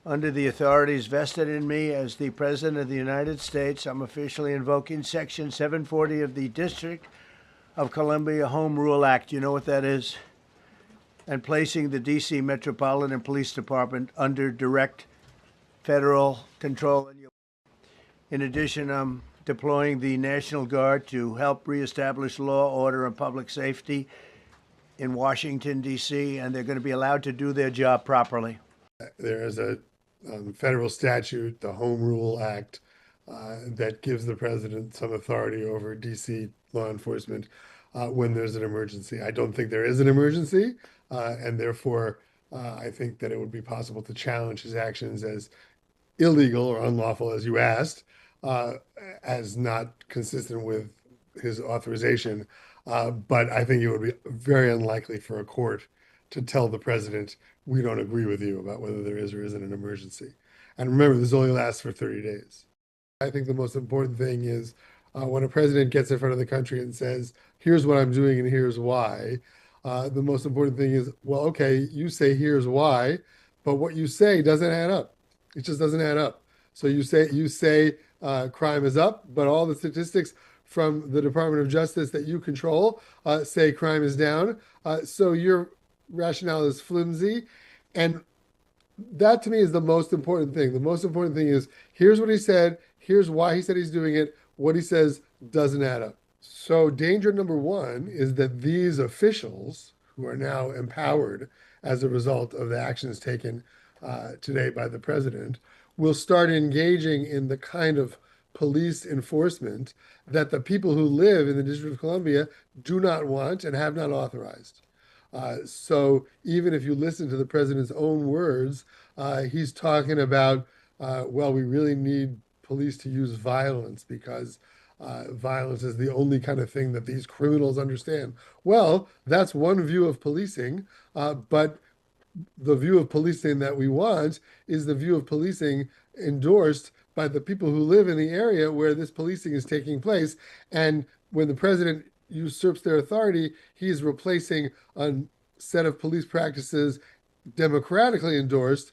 Under the authorities vested in me as the President of the United States, I'm officially invoking Section 740 of the District of Columbia Home Rule Act. You know what that is? And placing the D.C. Metropolitan Police Department under direct federal control. In addition, I'm deploying the National Guard to help reestablish law, order, and public safety in Washington, D.C., and they're going to be allowed to do their job properly. There is a federal statute, the Home Rule Act, that gives the president some authority over DC law enforcement when there's an emergency. I don't think there is an emergency, and therefore I think that it would be possible to challenge his actions as illegal or unlawful, as you asked, as not consistent with his authorization. But I think it would be very unlikely for a court to tell the president, we don't agree with you about whether there is or isn't an emergency. And remember, this only lasts for 30 days. I think the most important thing is when a president gets in front of the country and says, here's what I'm doing and here's why, the most important thing is, well, okay, you say here's why, but what you say doesn't add up. It just doesn't add up. So you say crime is up, but all the statistics from the Department of Justice that you control say crime is down. So your rationale is flimsy. And that to me is the most important thing. The most important thing is here's what he said, here's why he said he's doing it, what he says doesn't add up. So danger number one is that these officials who are now empowered as a result of the actions taken today by the president will start engaging in the kind of police enforcement that the people who live in the District of Columbia do not want and have not authorized. So even if you listen to the president's own words, he's talking about, well, we really need police to use violence because violence is the only kind of thing that these criminals understand. Well, that's one view of policing, but the view of policing that we want is the view of policing endorsed by the people who live in the area where this policing is taking place. And when the president usurps their authority, he's replacing a set of police practices democratically endorsed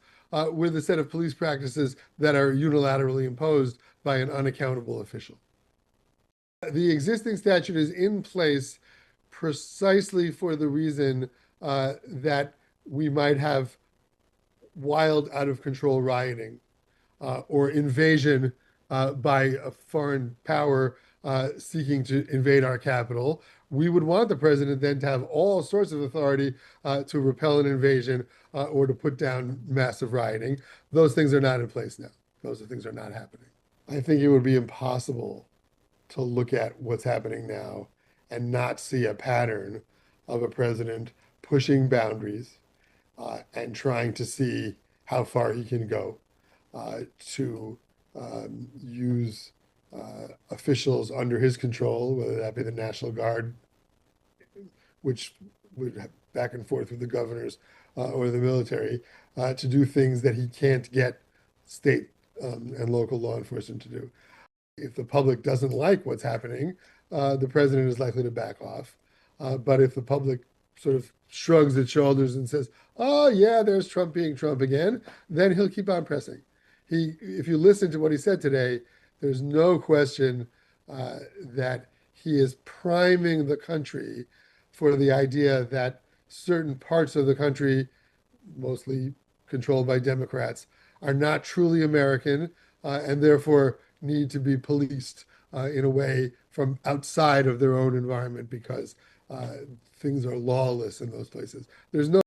with a set of police practices that are unilaterally imposed by an unaccountable official. The existing statute is in place precisely for the reason that we might have wild, out of control rioting or invasion by a foreign power seeking to invade our capital. We would want the president then to have all sorts of authority to repel an invasion or to put down massive rioting. Those things are not in place now. Those things are not happening. I think it would be impossible to look at what's happening now and not see a pattern of a president pushing boundaries and trying to see how far he can go to use officials under his control, whether that be the National Guard, which would have back and forth with the governors or the military, to do things that he can't get state and local law enforcement to do. If the public doesn't like what's happening, the president is likely to back off. But if the public sort of shrugs its shoulders and says, oh, yeah, there's Trump being Trump again, then he'll keep on pressing. If you listen to what he said today, there's no question that he is priming the country for the idea that certain parts of the country, mostly controlled by Democrats, are not truly American and therefore need to be policed in a way from outside of their own environment because things are lawless in those places. There's no